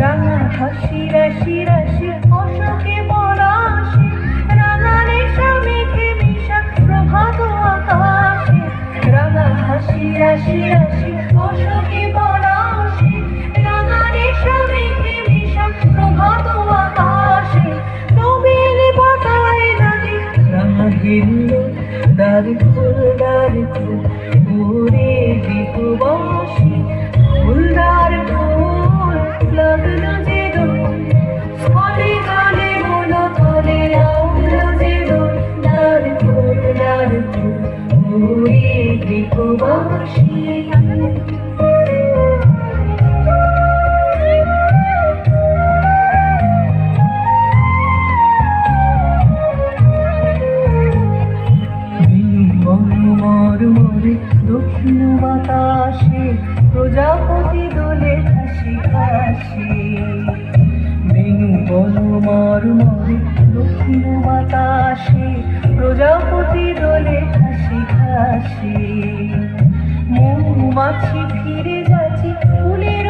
রাঙা হাসি রাশি রাশি অশোকে পলাশে, রাঙা রেশা মেঘে মিশা প্রভাত আকাশে। রাঙা হাসি রাশি রাশি অশোকে পলাশে, রাঙা রেশা মেঘে মিশা প্রভাত আকাশে। নবীন পাতায় লাগে রাঙা হিন্দু দ্বার ফুল ওরে বিহুবাসী ফুলদার ফুল লাগলো যে দোল, স্থলে কালে মন তলে লাগলো যে দোল। দ্বার ফুল ওরে বিহুবাসী। মরে দক্ষিণ বাতাসে প্রজাপতি দোলে হাসি হাসি। বেনু বন মরে দক্ষিণ বাতাসে প্রজাপতি দোলে হাসি হাসি। মৌমাছি ফিরে যাচ্ছে ফুলের